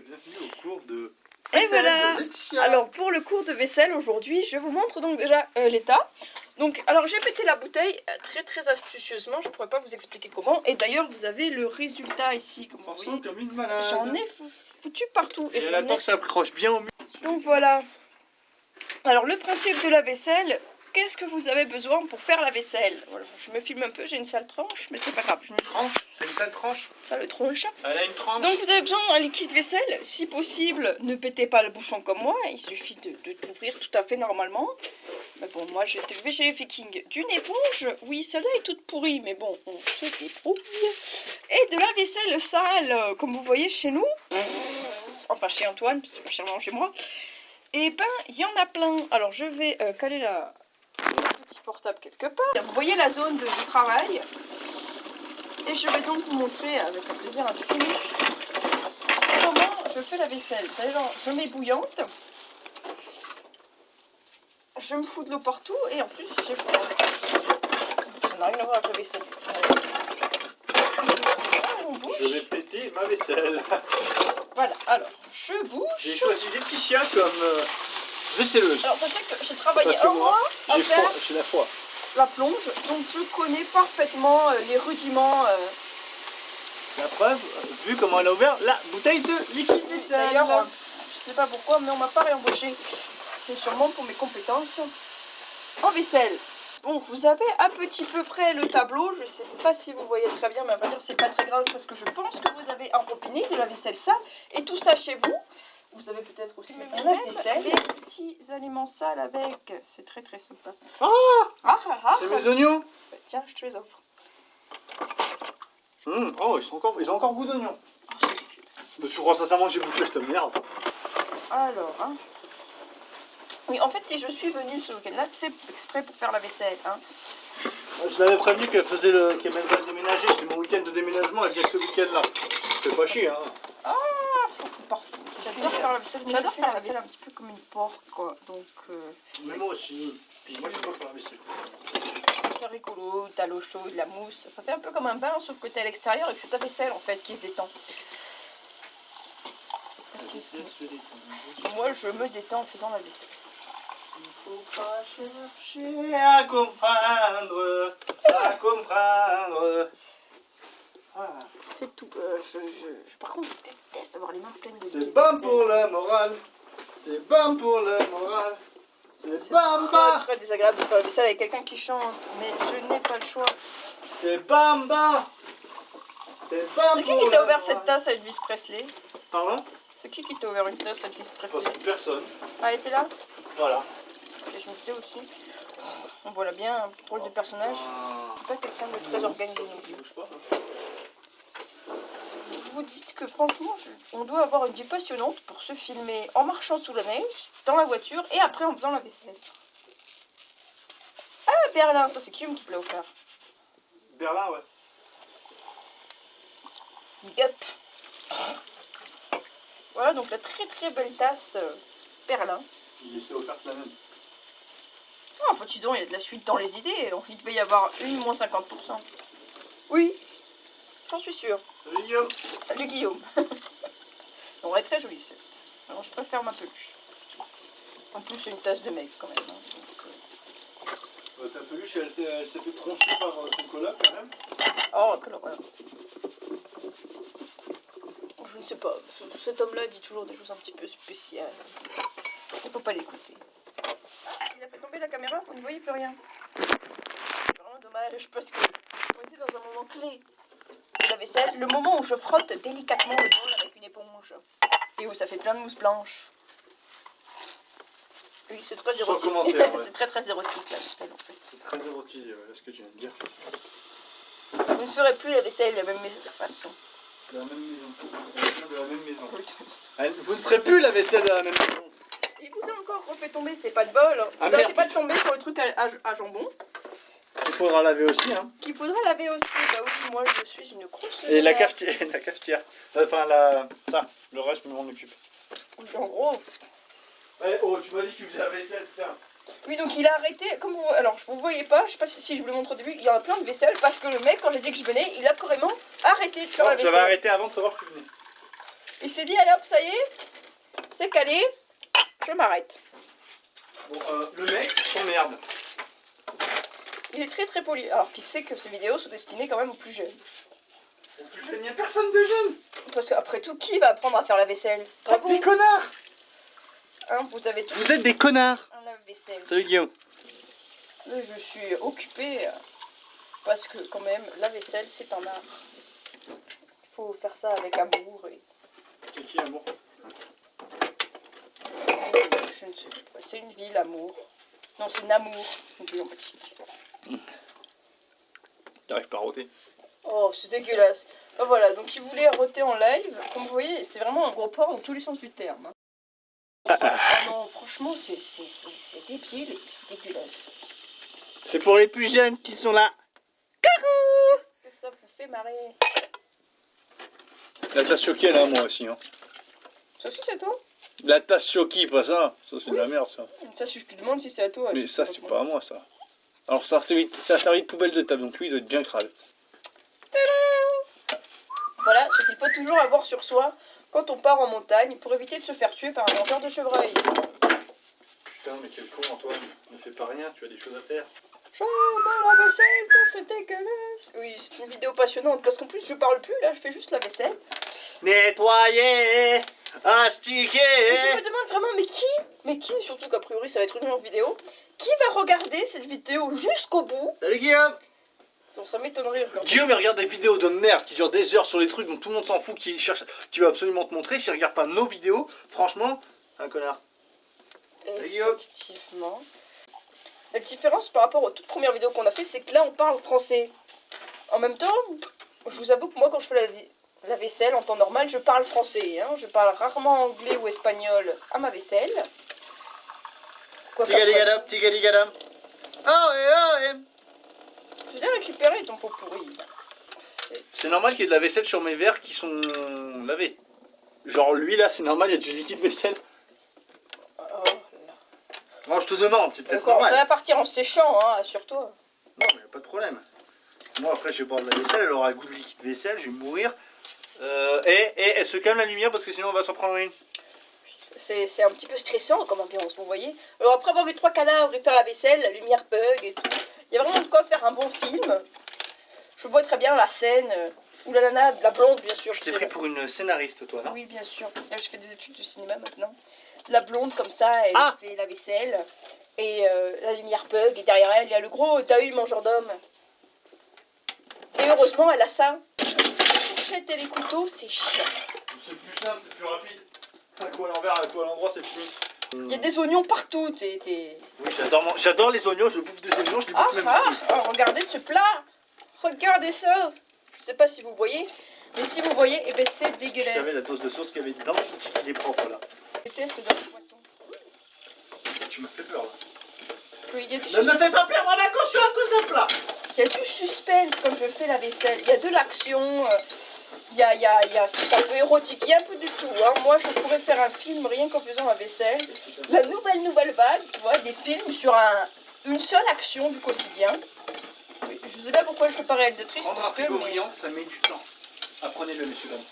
et bienvenue au cours de Et voilà. Laetitia. Alors pour le cours de vaisselle aujourd'hui, je vous montre donc déjà l'état. Donc alors j'ai pété la bouteille très astucieusement, je pourrais pas vous expliquer comment. Et d'ailleurs vous avez le résultat ici, comme vous voyez. Comme une malade. J'en ai foutu partout. Et elle attend que ça accroche bien au mur. Donc voilà. Alors le principe de la vaisselle, qu'est-ce que vous avez besoin pour faire la vaisselle? Voilà, je me filme un peu, j'ai une sale tranche, mais c'est pas grave. Tranche. C'est une sale tranche. Sale tronche. Elle a une tranche. Donc vous avez besoin d'un liquide vaisselle. Si possible, ne pétez pas le bouchon comme moi. Il suffit de t'ouvrir tout à fait normalement. Mais bon, moi j'ai été élevée chez les Vikings. D'une éponge, oui, celle-là est toute pourrie, mais bon, on se débrouille. Et de la vaisselle sale, comme vous voyez chez nous. Enfin chez Antoine, parce que pas chez moi. Et ben, il y en a plein. Alors je vais caler le petit portable quelque part. Vous voyez la zone du travail. Et je vais donc vous montrer avec un plaisir infini comment je fais la vaisselle. D'ailleurs, je mets bouillante. Je me fous de l'eau partout et en plus j'ai froid. Ça n'a rien à voir avec la vaisselle. Je vais péter ma vaisselle. Voilà, alors je bouge. J'ai choisi Laetitia comme vaisselleuse. Alors sachez que j'ai travaillé Parce que un mois à faire j'ai la foi. la plonge, donc je connais parfaitement les rudiments. La preuve, vu comment elle a ouvert la bouteille de liquide vaisselle. D'ailleurs, je sais pas pourquoi, mais on m'a pas réembauché. C'est sûrement pour mes compétences en vaisselle. Bon, vous avez à petit peu près le tableau. Je sais pas si vous voyez très bien, mais à vrai dire, c'est pas très grave parce que je pense que vous avez un robinet, de la vaisselle sale et tout ça chez vous. Vous avez peut-être aussi un lave-vaisselle, des petits aliments sales avec. C'est très sympa. C'est mes oignons. Tiens, je te les offre. Oh, ils ont encore goût d'oignon. Mais tu crois sincèrement que j'ai bouffé cette merde? Alors, hein. Oui, en fait, si je suis venue ce week-end-là, c'est exprès pour faire la vaisselle, hein. Je l'avais prévenu qu'elle même pas déménager. C'est mon week-end de déménagement, elle vient ce week-end-là. C'est pas chier, hein. Ah, c'est parfait. J'adore faire la vaisselle. J'adore faire la vaisselle un petit peu comme une porte, quoi. Donc, mais moi aussi. Moi, je sais pas faire la vaisselle. c'est rigolo. T'as l'eau chaude, la mousse. Ça fait un peu comme un bain, sauf que t'es à l'extérieur et que c'est ta vaisselle, en fait, qui se détend. Moi, je me détends en faisant la vaisselle. Il faut pas chercher à comprendre, à comprendre. Ah. C'est tout. Par contre, je déteste avoir les mains pleines de C'est bon pour le moral. C'est bon pour le moral. C'est bamba. C'est très désagréable de faire la vaisselle avec quelqu'un qui chante, mais je n'ai pas le choix. C'est bamba. C'est bamba. C'est qui t'a ouvert cette tasse à Elvis Presley? Pardon? C'est qui t'a ouvert une tasse à Elvis Presley? Personne. Ah, elle était là? Voilà. Et je me disais aussi. On voit là bien un drôle de personnage. C'est pas quelqu'un de très organisé non plus. Bouge pas. Vous dites que franchement, on doit avoir une vie passionnante pour se filmer en marchant sous la neige, dans la voiture et après en faisant la vaisselle. Ah, Berlin, ça c'est Kium qui te l'a offert. Berlin, ouais. Yup. Voilà donc la très belle tasse Berlin. Il s'est offert la même. Ah, petit don, il y a de la suite dans les idées. Il devait y avoir une moins 50%. Oui, j'en suis sûre. Salut Guillaume. Salut Guillaume. On est très jolie. Alors je préfère ma peluche. En plus c'est une tasse de mec quand même. Hein, donc, Ta peluche, elle s'est fait troncher par son coloc quand même. Oh, quelle horreur. Je ne sais pas. Cet homme-là dit toujours des choses un petit peu spéciales. Il ne faut pas l'écouter. Il a fait tomber la caméra, vous ne voyez plus rien. C'est vraiment dommage parce que on était dans un moment clé de la vaisselle. Le moment où je frotte délicatement le bol avec une éponge. Et où ça fait plein de mousse blanche. Oui, c'est très érotique. Commentaire, ouais. C'est très érotique la vaisselle en fait. C'est très érotisé, ouais, ce que tu viens de dire. Vous ne ferez plus la vaisselle de la même façon. De la même maison. De la même maison. Vous ne ferez plus la vaisselle de la même maison. Il vous a encore refait tomber, c'est pas de bol. Vous n'arrêtez pas de tomber sur le truc à jambon. Il faudra laver aussi, hein. Qu'il faudra laver aussi. Bah oui, moi je suis une grosse. Et la cafetière. Enfin, le reste, je m'en occupe. En gros. Ouais, oh, tu m'as dit que tu faisais la vaisselle, putain. Oui, donc il a arrêté. Comme vous, alors, vous voyez pas, je sais pas si je vous le montre au début, il y en a plein de vaisselle parce que le mec, quand j'ai dit que je venais, il a carrément arrêté de faire la vaisselle. J'avais arrêté avant de savoir que tu venais. Il s'est dit, allez hop, ça y est, c'est calé, je m'arrête. Bon, le mec s'emmerde. Il est très très poli, alors qu'il sait que ces vidéos sont destinées quand même aux plus jeunes. Au plus jeune, il n'y a personne de jeune. Parce qu'après tout, qui va apprendre à faire la vaisselle? Pas vous. Des connards. Hein, vous avez tous Vous êtes des connards. un lave-vaisselle. Salut Guillaume. Là, je suis occupée parce que quand même, la vaisselle, c'est un art. Il faut faire ça avec amour et... C'est qui amour? Je ne sais pas. C'est une vie, l'amour. Non, c'est Namour, une ville en Belgique. J'arrive pas à roter. Oh, c'est dégueulasse. Ben voilà, donc il voulait roter en live. Comme vous voyez, c'est vraiment un gros porc dans tous les sens du terme. Hein. Oh non, franchement, c'est débile, c'est dégueulasse. C'est pour les plus jeunes qui sont là. Qu'est-ce que ça vous fait marrer? La tasse Shoki, elle est à moi aussi. Hein. Ça aussi, c'est à toi? La tasse Shoki, pas ça. Ça, c'est de la merde, ça. Ça, si je te demande si c'est à toi. Mais tu ça, peux c'est répondre. pas à moi, ça. Alors, ça a servi de poubelle de table, donc lui, il doit être bien crade. Voilà ce qu'il faut toujours avoir sur soi quand on part en montagne pour éviter de se faire tuer par un mangeur de chevreuil. Putain, mais quel con Antoine. Ne fais pas rien, tu as des choses à faire. Je me la vaisselle quand c'est dégueulasse. Oui, c'est une vidéo passionnante parce qu'en plus je parle plus, là je fais juste la vaisselle. Nettoyer, Et je astiquer. me demande vraiment, mais qui, surtout qu'a priori ça va être une longue vidéo, qui va regarder cette vidéo jusqu'au bout? Salut Guillaume. Donc ça m'étonnerait. Guillaume il regarde des vidéos de merde qui durent des heures sur les trucs dont tout le monde s'en fout, qui veut absolument te montrer. S'il regarde pas nos vidéos, franchement, c'est un connard. Effectivement. La différence par rapport aux toutes premières vidéos qu'on a fait, c'est que là on parle français. En même temps, je vous avoue que moi quand je fais la vaisselle en temps normal, je parle français. Hein. Je parle rarement anglais ou espagnol à ma vaisselle. Tigadigadam, tigadigadam. Oh et oh et. Je l'ai récupéré ton pot pourri. C'est normal qu'il y ait de la vaisselle sur mes verres qui sont lavés. Genre lui là, c'est normal, il y a du liquide vaisselle. Oh là. Non, je te demande, c'est peut-être Encore, ça normal. va partir en séchant, hein, assure-toi. Non, mais y a pas de problème. Moi après, je vais boire de la vaisselle, elle aura un goût de liquide vaisselle, je vais mourir. Et elle se calme la lumière parce que sinon on va s'en prendre une. C'est un petit peu stressant comme ambiance, vous voyez. Alors après avoir vu 3 cadavres et faire la vaisselle, la lumière bug et tout, il y a vraiment de quoi faire un bon film. Je vois très bien la scène où la nana, la blonde bien sûr. Je t'ai pris pour une scénariste toi, non? Oui, bien sûr. Là, je fais des études de cinéma maintenant. La blonde comme ça, elle fait la vaisselle et la lumière bug et derrière elle, il y a le gros Dahu mangeur d'hommes. Et heureusement, elle a ça. Les fourchettes et les couteaux, c'est chiant. C'est plus simple, c'est plus rapide. Un coup à l'envers, un coup à l'endroit, c'est fini. Il y a des oignons partout. Oui, j'adore les oignons, je bouffe des oignons, je les bouffe même Regardez ce plat. Regardez ça. Je sais pas si vous voyez, mais si vous voyez, eh ben c'est Si tu dégueulasse. savais la dose de sauce qu'il y avait dedans, tu dis qu'il est propre là. Je déteste dans le poisson. Tu m'as fait peur là. Oui, il y a du Ne me fais pas perdre ma conscience à cause d'un plat. Il y a du suspense quand je fais la vaisselle. Il y a de l'action. Il y a c'est un peu érotique. Il y a un peu du tout. Hein. Moi, je pourrais faire un film rien qu'en faisant la vaisselle. La nouvelle vague, tu vois, des films sur une seule action du quotidien. Oui, je sais pas pourquoi je ne suis pas réalisatrice. Prendre un Parce que, frigo mais brillant, ça met du temps. Apprenez-le, messieurs dames.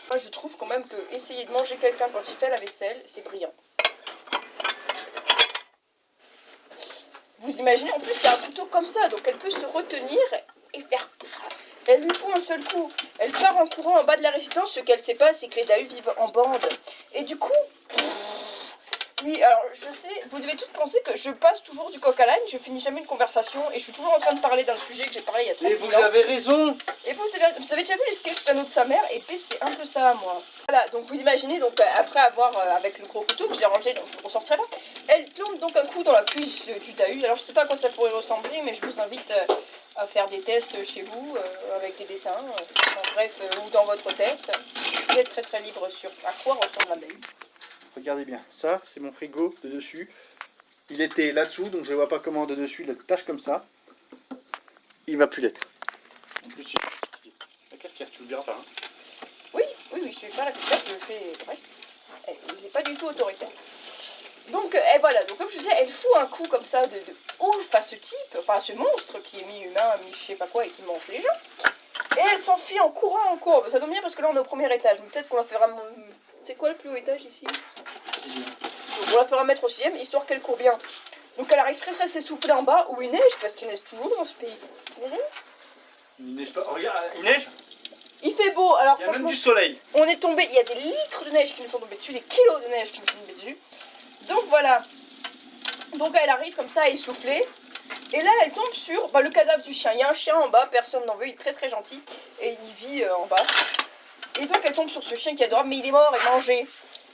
moi, je trouve quand même que essayer de manger quelqu'un quand il fait la vaisselle, c'est brillant. Vous imaginez, en plus, c'est un couteau comme ça, donc elle peut se retenir et faire... Elle lui faut un seul coup. Elle part en courant en bas de la résidence. Ce qu'elle sait pas, c'est que les Dahus vivent en bande. Et du coup... Oui, alors je sais, vous devez tous penser que je passe toujours du coq à l'âne, je finis jamais une conversation et je suis toujours en train de parler d'un sujet que j'ai parlé il y a 30 Et ans. vous avez raison. Et vous avez déjà vu les sketchs d'Anneau de sa mère, et puis c'est un peu ça, moi. Voilà, donc vous imaginez, donc après avoir, avec le gros couteau que j'ai rangé, donc je ne ressortirai pas, elle plombe donc un coup dans la cuisse du Dahu. Alors je sais pas à quoi ça pourrait ressembler, mais je vous invite à faire des tests chez vous, avec des dessins, bref, ou dans votre tête. Vous êtes très très libre sur à quoi ressemble un Dahu. Regardez bien, ça c'est mon frigo de dessus. Il était là-dessous, donc je ne vois pas comment de dessus il a des taches comme ça. Il va plus l'être. En plus, la cafetière, tu le diras pas. Hein. Oui, je suis pas la cafetière, je le fais reste. Il n'est pas du tout autoritaire. Donc, et voilà, donc comme je disais, elle fout un coup comme ça de ouf à ce type, enfin à ce monstre qui est mi-humain, mi-je sais pas quoi et qui mange les gens. Et elle s'enfuit en courant en courbe. Ça tombe bien parce que là on est au premier étage. Mais peut-être qu'on la fera... C'est quoi le plus haut étage ici? Donc on la fera mettre au 6ème, histoire qu'elle court bien. Donc elle arrive très s'essouffler en bas où il neige, parce qu'il neige toujours dans ce pays. Il neige pas. Regarde, il neige. Il fait beau, alors Il y a même franchement, du soleil. on est tombé, il y a des litres de neige qui nous sont tombés dessus, des kilos de neige qui nous sont tombés dessus. Donc voilà. Donc elle arrive comme ça, essoufflée. Et là elle tombe sur le cadavre du chien. Il y a un chien en bas, personne n'en veut, il est très gentil. Et il vit en bas. Et donc elle tombe sur ce chien qui est adorable, mais il est mort et mangé.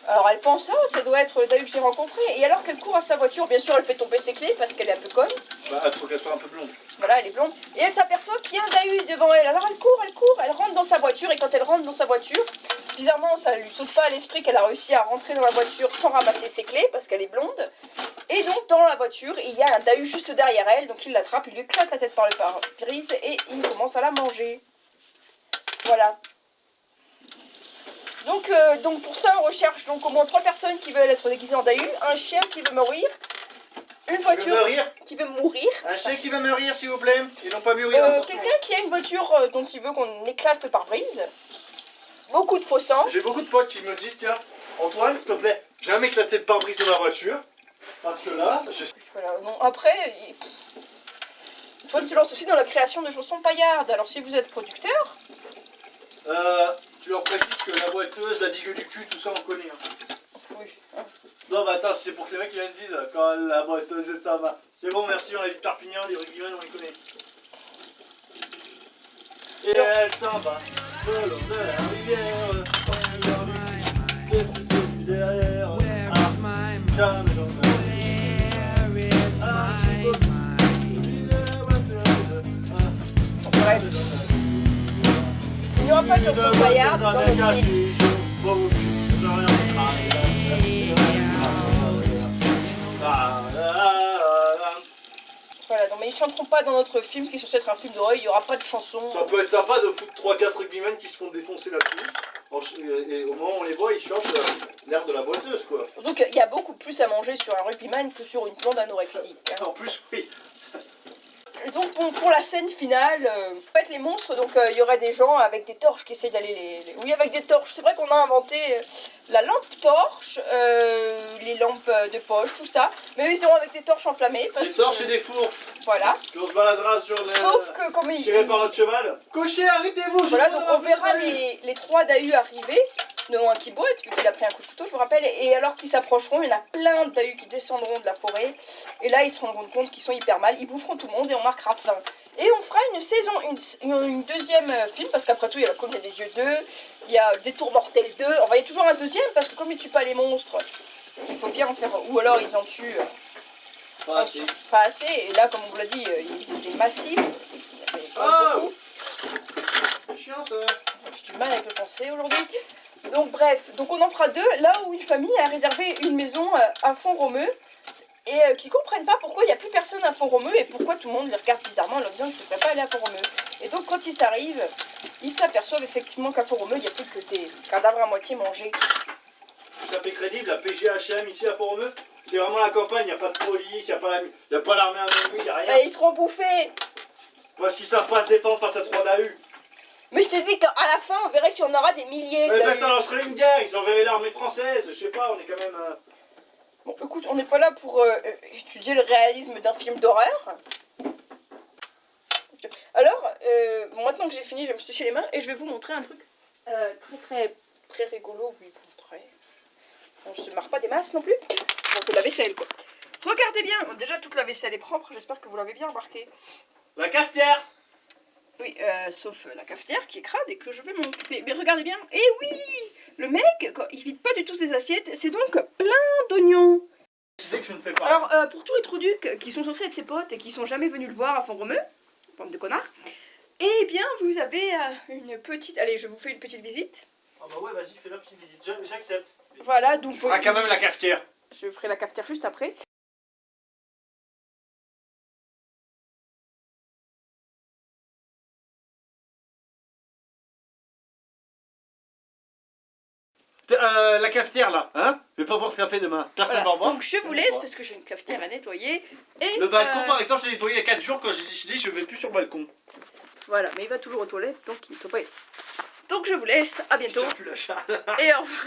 Alors elle pense, oh ça doit être le Dahu que j'ai rencontré. Et alors qu'elle court à sa voiture, bien sûr elle fait tomber ses clés parce qu'elle est un peu conne. Bah, elle faut qu'elle soit un peu blonde. Voilà, elle est blonde. Et elle s'aperçoit qu'il y a un Dahu devant elle. Alors elle court, elle rentre dans sa voiture. Et quand elle rentre dans sa voiture, bizarrement ça lui saute pas à l'esprit qu'elle a réussi à rentrer dans la voiture sans ramasser ses clés parce qu'elle est blonde. Et donc dans la voiture, il y a un Dahu juste derrière elle. Donc il l'attrape, il lui éclate la tête par le pare-brise et il commence à la manger. Voilà. Donc pour ça on recherche donc au moins 3 personnes qui veulent être déguisées en Dahu, un chien qui veut mourir, une voiture qui veut mourir, un chien qui veut mourir s'il vous plaît, et non pas mourir. quelqu'un qui a une voiture dont il veut qu'on éclate le pare-brise, beaucoup de faux sang. J'ai beaucoup de potes qui me disent tiens, Antoine s'il te plaît, jamais éclaté de pare-brise de ma voiture, parce que là, Voilà, bon après, Antoine se lance aussi dans la création de chansons paillardes, alors si vous êtes producteur... tu leur précises que la boiteuse, la digue du cul, tout ça on connaît. Hein. Oui. Non bah attends, c'est pour que les mecs qui viennent disent quand la boiteuse ça va. C'est bon, merci, on a vu Perpignan, les rugbymen, on les connaît. Et elle s'en va, le long de la rivière, derrière, jamais dans Bref. Il n'y aura pas de chansons paillardes dans le film. Voilà, non mais ils chanteront pas dans notre film qui est censé être un film d'horreur, il n'y aura pas de chansons. Ça peut être sympa de foutre 3-4 rugbymen qui se font défoncer là-dessus. Et au moment où on les voit, ils chantent l'air de la boiteuse quoi. Donc il y a beaucoup plus à manger sur un rugbyman que sur une blonde anorexique. Hein. En plus, oui. Donc bon, pour la scène finale, en fait les monstres, donc il y aurait des gens avec des torches qui essayent d'aller les... Oui, avec des torches, c'est vrai qu'on a inventé la lampe torche, les lampes de poche, tout ça, mais eux ils iront avec des torches enflammées. Parce des torches et des fours. Voilà. On se baladera sur les... Sauf que comme ils... tiré par notre cheval. Cocher, arrêtez-vous. Voilà, donc on verra les 3 Dahus arriver, dont un qui boite, vu qu'il a pris un coup de couteau, je vous rappelle, et alors qu'ils s'approcheront, il y en a plein de Dahus qui descendront de la forêt, et là ils se rendront compte qu'ils sont hyper mal, ils boufferont tout le monde et on marquera fin. Et on fera une saison, une deuxième film, parce qu'après tout il y a la Colline des Yeux 2, il y a Des Tours Mortels 2, on va y avoir toujours un deuxième, parce que comme ils tuent pas les monstres, il faut bien en faire, ou alors ils en tuent pas assez. Pas assez, et là comme on vous l'a dit, ils étaient massifs, il y avait beaucoup. C'est chiant ça. J'ai du mal avec le français aujourd'hui. Donc bref, donc on en fera 2, là où une famille a réservé une maison à Font-Romeu, et qui comprennent pas pourquoi il n'y a plus personne à Font-Romeu, et pourquoi tout le monde les regarde bizarrement en leur disant qu'ils ne devraient pas aller à Font-Romeu. Et donc quand ils arrivent, ils s'aperçoivent effectivement qu'à Font-Romeu, il n'y a plus que des cadavres à moitié mangés. Ça fait crédible, la PGHM ici à Font-Romeu, c'est vraiment la campagne, il n'y a pas de police, il n'y a pas l'armée à minuit, il n'y a rien. Et ils seront bouffés. Parce qu'ils savent pas se défendre face à 3 Dahus. Mais je t'ai dit qu'à la fin, on verrait qu'il y en aura des milliers de Mais ben Dahus. ça lancerait une guerre, ils enverraient l'armée française, je sais pas, on est quand même... Bon, écoute, on n'est pas là pour étudier le réalisme d'un film d'horreur. Alors, bon, maintenant que j'ai fini, je vais me sécher les mains et je vais vous montrer un truc très rigolo. Oui, bon, très... On se marre pas des masses non plus. On fait la vaisselle, quoi. Regardez bien, déjà toute la vaisselle est propre, j'espère que vous l'avez bien remarqué. La cafetière. Oui, sauf la cafetière qui est crade et que je vais m'occuper. Mais regardez bien, et oui, le mec, il vide pas du tout ses assiettes, c'est donc plein d'oignons. Je sais que je ne fais pas. Alors, pour tous les trouducs qui sont censés être ses potes et qui sont jamais venus le voir à Font-Romeu, bande de connards, eh bien, vous avez une petite... Allez, je vous fais une petite visite. Ah bah ouais, vas-y, fais la petite visite, j'accepte. Voilà, donc... Tu feras quand même la cafetière. Je ferai la cafetière juste après. La cafetière là, hein? Je vais pas boire ce café demain. Personne Voilà. va en boire. Donc je vous laisse parce que j'ai une cafetière à nettoyer. Et Le balcon par exemple, j'ai nettoyé il y a 4 jours quand j'ai décidé je vais plus sur le balcon. Voilà, mais il va toujours aux toilettes, donc il ne doit pas y être. Donc je vous laisse, à bientôt. Plus la charge. Et au revoir.